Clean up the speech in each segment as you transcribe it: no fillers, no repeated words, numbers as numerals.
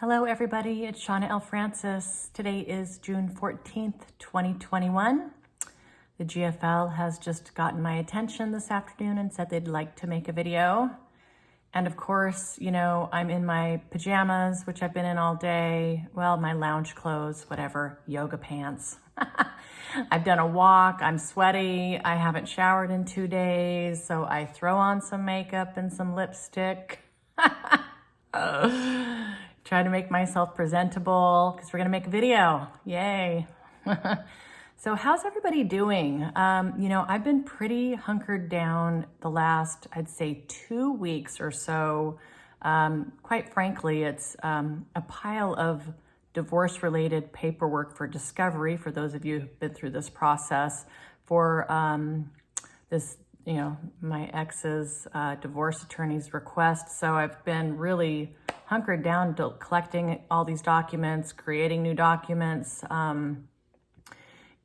Hello everybody, it's Shawna L. Today is June 14th, 2021. The GFL has just gotten my attention this afternoon and said they'd like to make a video. And of course, you know, I'm in my pajamas, which I've been in all day. Well, my lounge clothes, whatever, yoga pants. I've done a walk, I'm sweaty, I haven't showered in 2 days, so I throw on some makeup and some lipstick. Try to make myself presentable because we're gonna make a video, yay. So how's everybody doing? You know, I've been pretty hunkered down the last, I'd say 2 weeks or so. Quite frankly, it's a pile of divorce-related paperwork for discovery, for those of you who've been through this process, for this, you know, my ex's divorce attorney's request. So I've been really hunkered down to collecting all these documents, creating new documents. And,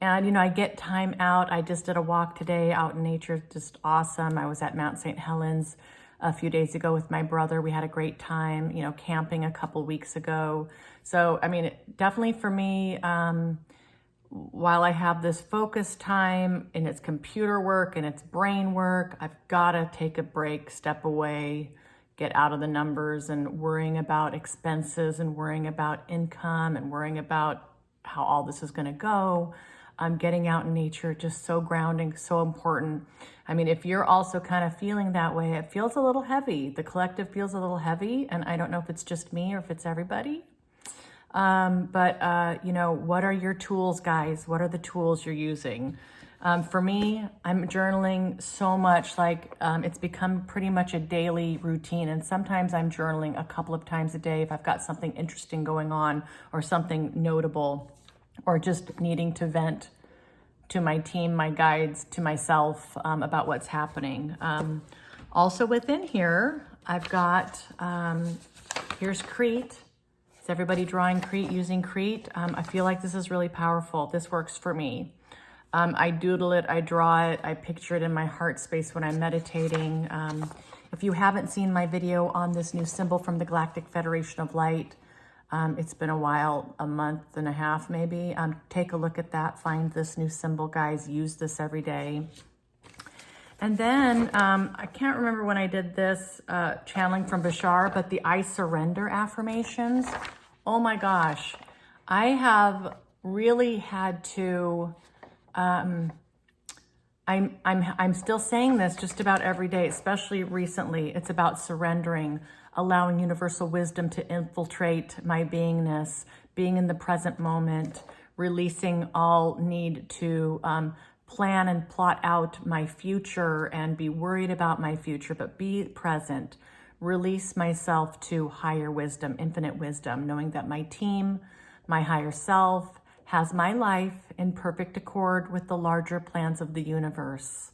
you know, I get time out. I just did a walk today out in nature, just awesome. I was at Mount St. Helens a few days ago with my brother. We had a great time, you know, camping a couple weeks ago. So, I mean, definitely for me, while I have this focus time and it's computer work and it's brain work, I've got to take a break, step away, get out of the numbers and worrying about expenses and worrying about income and worrying about how all this is going to go. Getting out in nature, just so grounding, so important. I mean, if you're also kind of feeling that way, it feels a little heavy. The collective feels a little heavy, and I don't know if it's just me or if it's everybody. You know, what are your tools, guys? What are the tools you're using? For me, I'm journaling so much, like it's become pretty much a daily routine. And sometimes I'm journaling a couple of times a day if I've got something interesting going on or something notable, or just needing to vent to my team, my guides, to myself about what's happening. Also within here, I've got, here's Crete. Is everybody drawing Crete, using Crete? I feel like this is really powerful. This works for me. I doodle it, I draw it, I picture it in my heart space when I'm meditating. If you haven't seen my video on this new symbol from the Galactic Federation of Light, it's been a while, a month and a half maybe. Take a look at that, find this new symbol, guys, use this every day. And then, I can't remember when I did this channeling from Bashar, but the I surrender affirmations. Oh my gosh, I have really had to, I'm still saying this just about every day, especially recently. It's about surrendering, allowing universal wisdom to infiltrate my beingness, being in the present moment, releasing all need to plan and plot out my future and be worried about my future, but be present. Release myself to higher wisdom, infinite wisdom, knowing that my team, my higher self, has my life in perfect accord with the larger plans of the universe.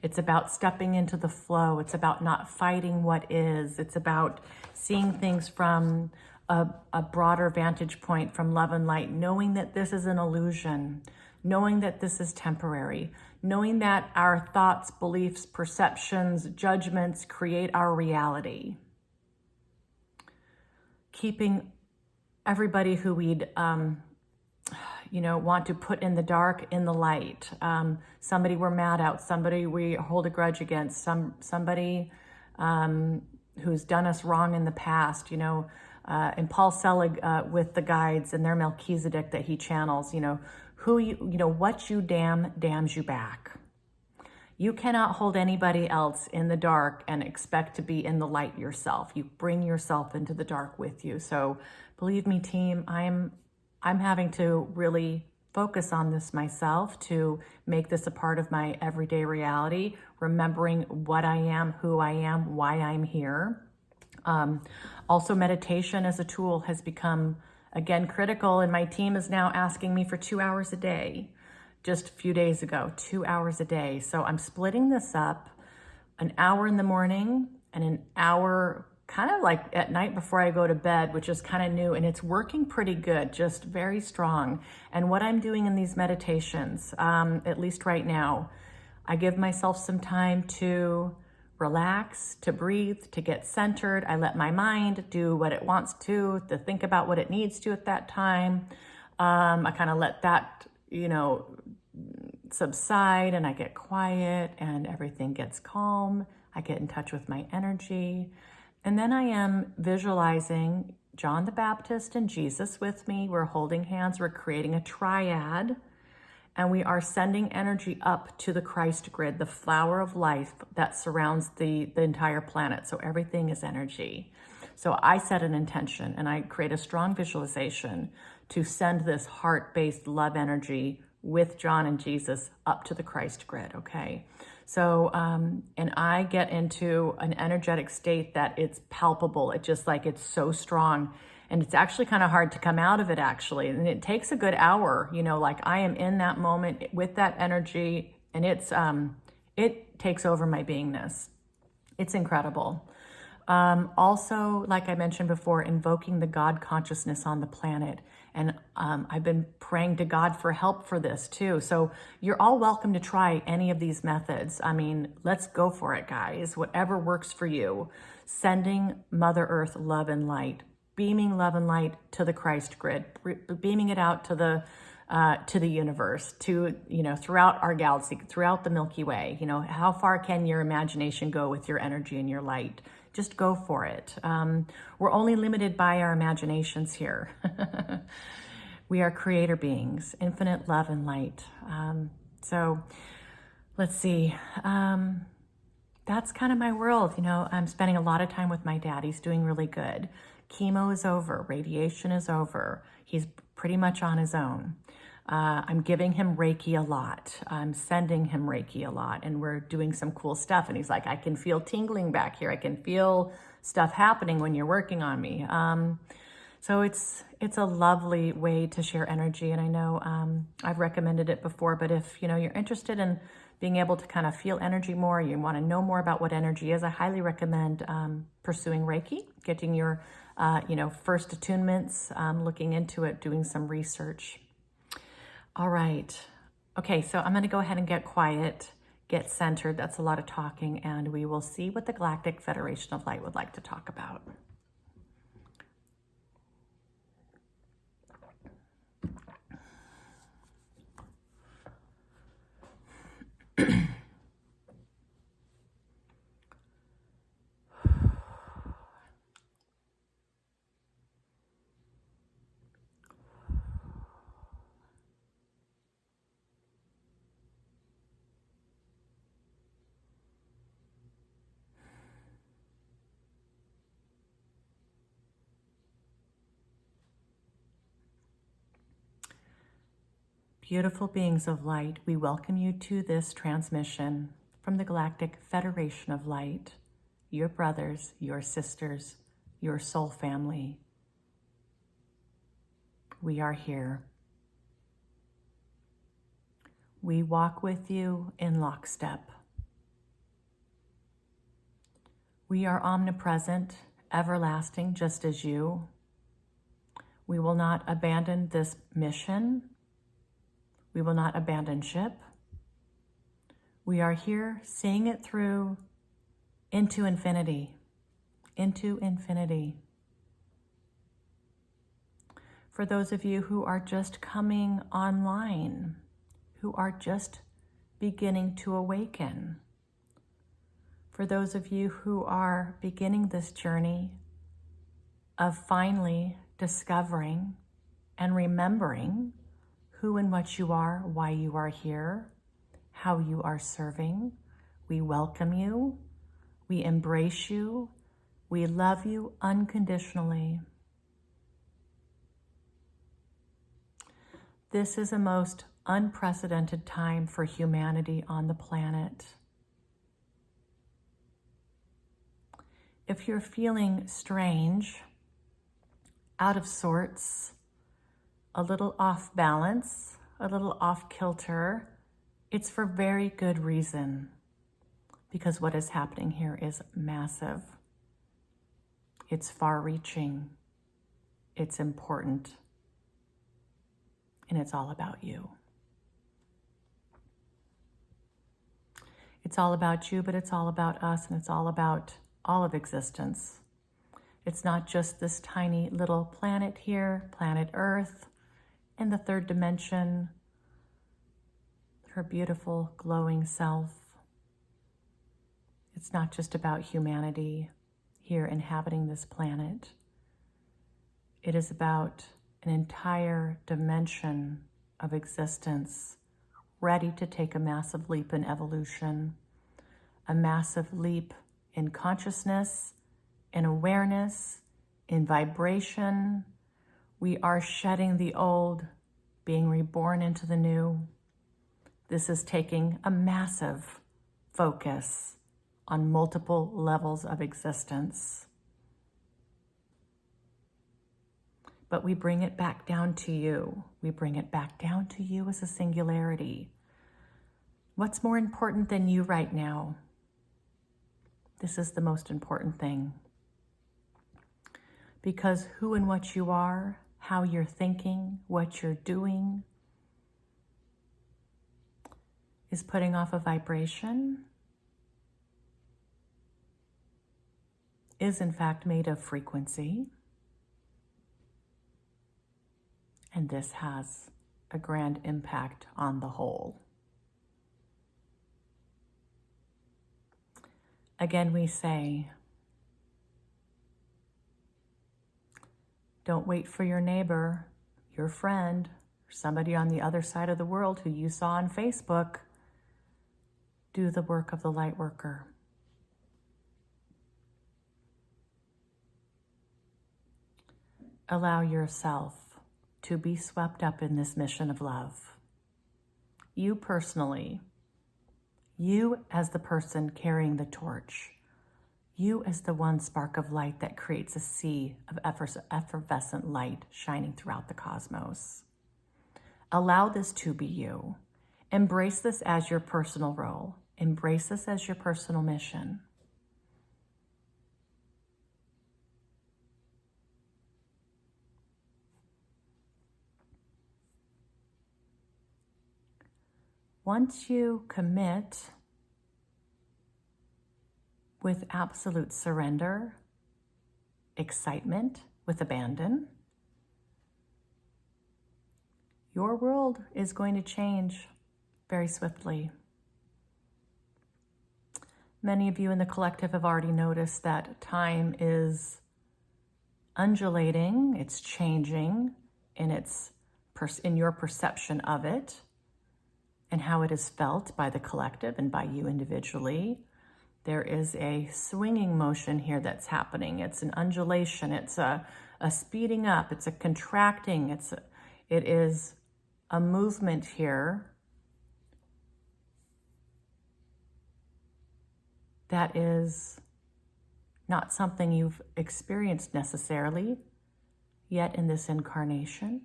It's about stepping into the flow. It's about not fighting what is. It's about seeing things from a broader vantage point, from love and light, knowing that this is an illusion, knowing that this is temporary, knowing that our thoughts, beliefs, perceptions, judgments create our reality. Keeping everybody who we'd you know, want to put in the dark, in the light. Somebody we're mad at, somebody we hold a grudge against, somebody who's done us wrong in the past, you know, and Paul Selig with the guides and their Melchizedek that he channels, you know, what you damn damns you back. You cannot hold anybody else in the dark and expect to be in the light yourself. You bring yourself into the dark with you. So believe me, team, I'm having to really focus on this myself to make this a part of my everyday reality, remembering what I am, who I am, why I'm here. Also, meditation as a tool has become, again, critical, and my team is now asking me for 2 hours a day. Just a few days ago, 2 hours a day. So I'm splitting this up, an hour in the morning and an hour kind of like at night before I go to bed, which is kind of new, and it's working pretty good, just very strong. And what I'm doing in these meditations, at least right now, I give myself some time to relax, to breathe, to get centered. I let my mind do what it wants to think about what it needs to at that time. I kind of let that, subside, and I get quiet and everything gets calm. I get in touch with my energy. And then I am visualizing John the Baptist and Jesus with me. We're holding hands. We're creating a triad. And we are sending energy up to the Christ grid, the flower of life that surrounds the entire planet. So everything is energy. So I set an intention and I create a strong visualization to send this heart-based love energy with John and Jesus up to the Christ grid, okay? So, and I get into an energetic state that it's palpable. It just like, it's so strong. And it's actually kind of hard to come out of it, actually. And it takes a good hour, like I am in that moment with that energy, and it takes over my beingness. It's incredible. Also, like I mentioned before, invoking the God consciousness on the planet. And I've been praying to God for help for this too. So you're all welcome to try any of these methods. I mean, let's go for it, guys. Whatever works for you. Sending Mother Earth love and light. Beaming love and light to the Christ grid. Beaming it out to the universe, to, throughout our galaxy, throughout the Milky Way. How far can your imagination go with your energy and your light? Just go for it. We're only limited by our imaginations here. We are creator beings, infinite love and light. So let's see. That's kind of my world. I'm spending a lot of time with my dad. He's doing really good. Chemo is over. Radiation is over. He's pretty much on his own. I'm giving him Reiki a lot. I'm sending him Reiki a lot, and we're doing some cool stuff. And he's like, I can feel tingling back here. I can feel stuff happening when you're working on me. So it's a lovely way to share energy. And I know I've recommended it before, but if you're interested in being able to kind of feel energy more, you want to know more about what energy is, I highly recommend pursuing Reiki, getting your first attunements, looking into it, doing some research. All right. Okay, so I'm going to go ahead and get quiet, get centered. That's a lot of talking, and we will see what the Galactic Federation of Light would like to talk about. Beautiful beings of light, we welcome you to this transmission from the Galactic Federation of Light, your brothers, your sisters, your soul family. We are here. We walk with you in lockstep. We are omnipresent, everlasting, just as you. We will not abandon this mission. We will not abandon ship. We are here seeing it through into infinity, into infinity. For those of you who are just coming online, who are just beginning to awaken, for those of you who are beginning this journey of finally discovering and remembering who and what you are, why you are here, how you are serving. We welcome you. We embrace you. We love you unconditionally. This is a most unprecedented time for humanity on the planet. If you're feeling strange, out of sorts, a little off balance, a little off kilter, it's for very good reason, because what is happening here is massive. It's far-reaching, it's important, and it's all about you. It's all about you, but it's all about us, and it's all about all of existence. It's not just this tiny little planet here, planet Earth, in the third dimension, her beautiful glowing self. It's not just about humanity here inhabiting this planet. It is about an entire dimension of existence ready to take a massive leap in evolution, a massive leap in consciousness, in awareness, in vibration. We are shedding the old, being reborn into the new. This is taking a massive focus on multiple levels of existence. But we bring it back down to you. We bring it back down to you as a singularity. What's more important than you right now? This is the most important thing. Because who and what you are, how you're thinking, what you're doing, is putting off a vibration, is in fact made of frequency. And this has a grand impact on the whole. Again, we say, don't wait for your neighbor, your friend, or somebody on the other side of the world who you saw on Facebook. Do the work of the light worker. Allow yourself to be swept up in this mission of love. You personally, you as the person carrying the torch, you as the one spark of light that creates a sea of effervescent light shining throughout the cosmos. Allow this to be you. Embrace this as your personal role. Embrace this as your personal mission. Once you commit with absolute surrender, excitement, with abandon, your world is going to change very swiftly. Many of you in the collective have already noticed that time is undulating, it's changing in your perception of it, and how it is felt by the collective and by you individually. There is a swinging motion here that's happening. It's an undulation. It's a speeding up. It's a contracting. It is a movement here that is not something you've experienced necessarily yet in this incarnation.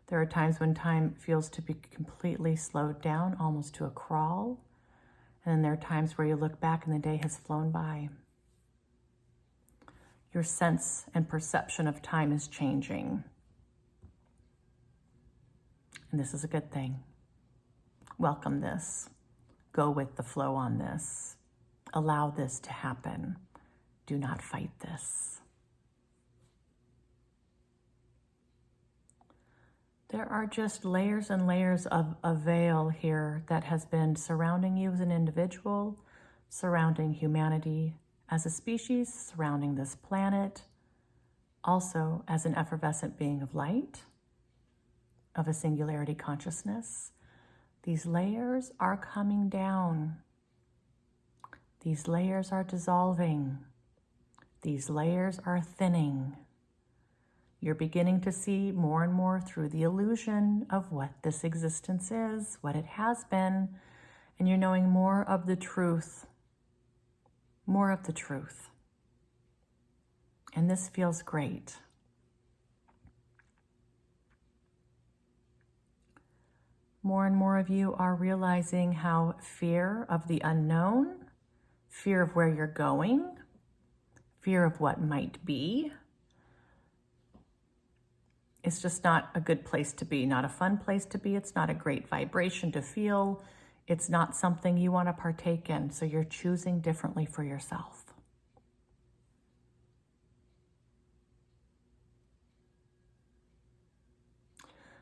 There are times when time feels to be completely slowed down, almost to a crawl. And then there are times where you look back and the day has flown by. Your sense and perception of time is changing. And this is a good thing. Welcome this. Go with the flow on this. Allow this to happen. Do not fight this. There are just layers and layers of a veil here that has been surrounding you as an individual, surrounding humanity as a species, surrounding this planet, also as an effervescent being of light, of a singularity consciousness. These layers are coming down. These layers are dissolving. These layers are thinning. You're beginning to see more and more through the illusion of what this existence is, what it has been, and you're knowing more of the truth. More of the truth. And this feels great. More and more of you are realizing how fear of the unknown, fear of where you're going, fear of what might be, it's just not a good place to be, not a fun place to be. It's not a great vibration to feel. It's not something you want to partake in, so you're choosing differently for yourself.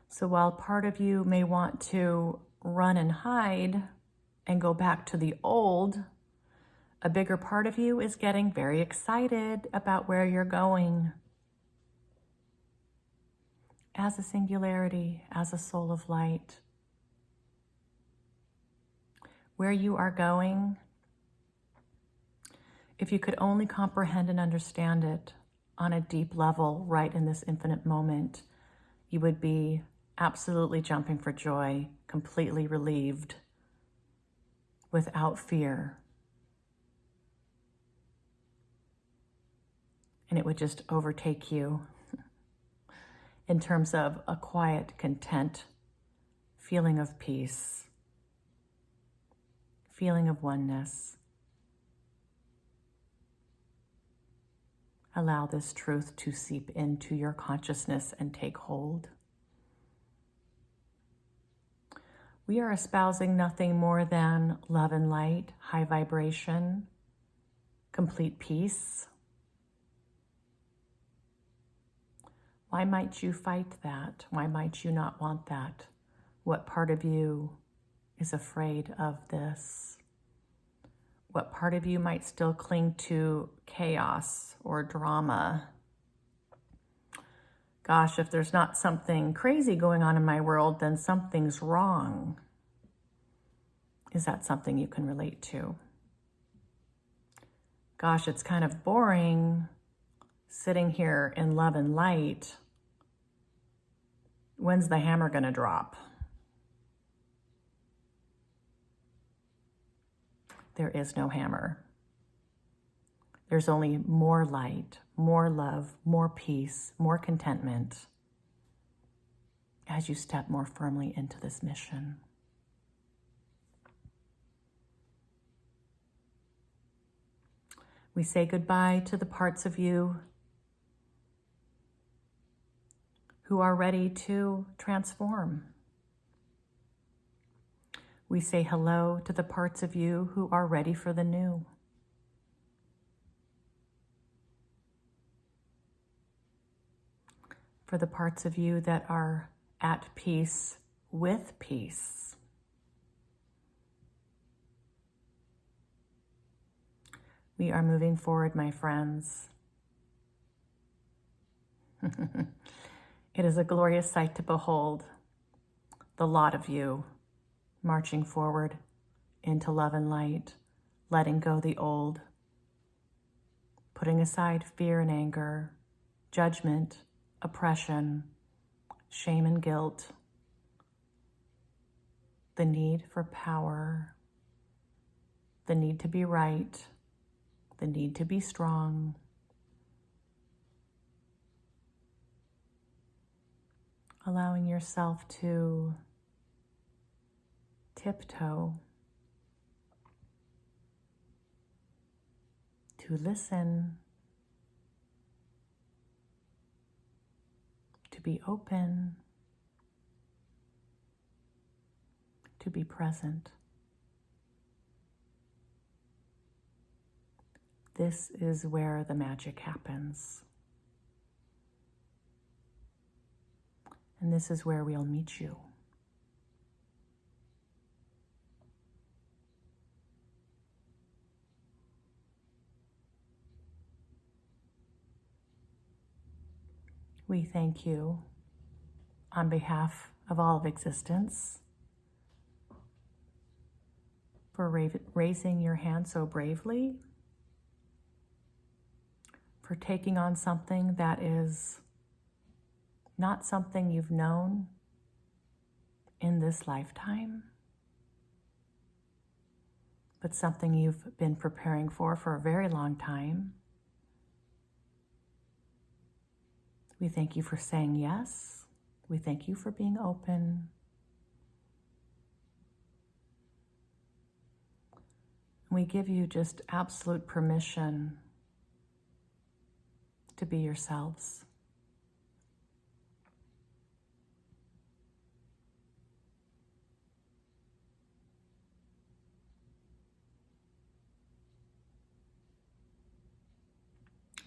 So while part of you may want to run and hide and go back to the old, a bigger part of you is getting very excited about where you're going. As a singularity, as a soul of light. Where you are going, if you could only comprehend and understand it on a deep level right in this infinite moment, you would be absolutely jumping for joy, completely relieved, without fear. And it would just overtake you in terms of a quiet, content feeling of peace, feeling of oneness. Allow this truth to seep into your consciousness and take hold. We are espousing nothing more than love and light, high vibration, complete peace. Why might you fight that? Why might you not want that? What part of you is afraid of this? What part of you might still cling to chaos or drama? Gosh, if there's not something crazy going on in my world, then something's wrong. Is that something you can relate to? Gosh, it's kind of boring sitting here in love and light. When's the hammer going to drop? There is no hammer. There's only more light, more love, more peace, more contentment as you step more firmly into this mission. We say goodbye to the parts of you who are ready to transform. We say hello to the parts of you who are ready for the new. For the parts of you that are at peace with peace. We are moving forward, my friends. It is a glorious sight to behold, the lot of you marching forward into love and light, letting go the old, putting aside fear and anger, judgment, oppression, shame and guilt, the need for power, the need to be right, the need to be strong. Allowing yourself to tiptoe, to listen, to be open, to be present. This is where the magic happens. And this is where we'll meet you. We thank you on behalf of all of existence for raising your hand so bravely, for taking on something that is not something you've known in this lifetime, but something you've been preparing for a very long time. We thank you for saying yes. We thank you for being open. We give you just absolute permission to be yourselves.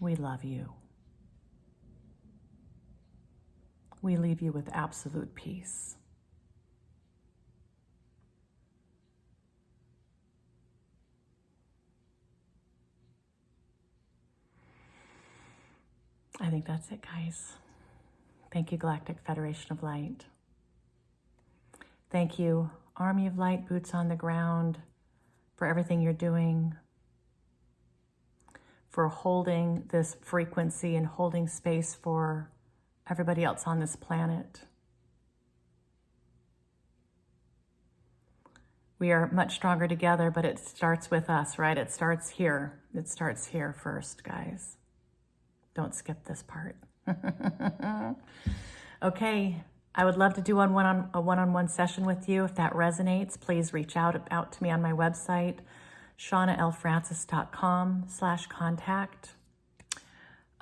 we love you. We leave you with absolute peace. I think that's it, guys. Thank you, Galactic Federation of Light. Thank you, Army of Light, boots on the ground, for everything you're doing, for holding this frequency and holding space for everybody else on this planet. We are much stronger together, but it starts with us, right? It starts here. It starts here first, guys. Don't skip this part. Okay, I would love to do a one-on-one session with you. If that resonates, please reach out to me on my website, shawnalfrancis.com/contact.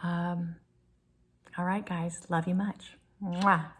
All right, guys, love you much. Mwah.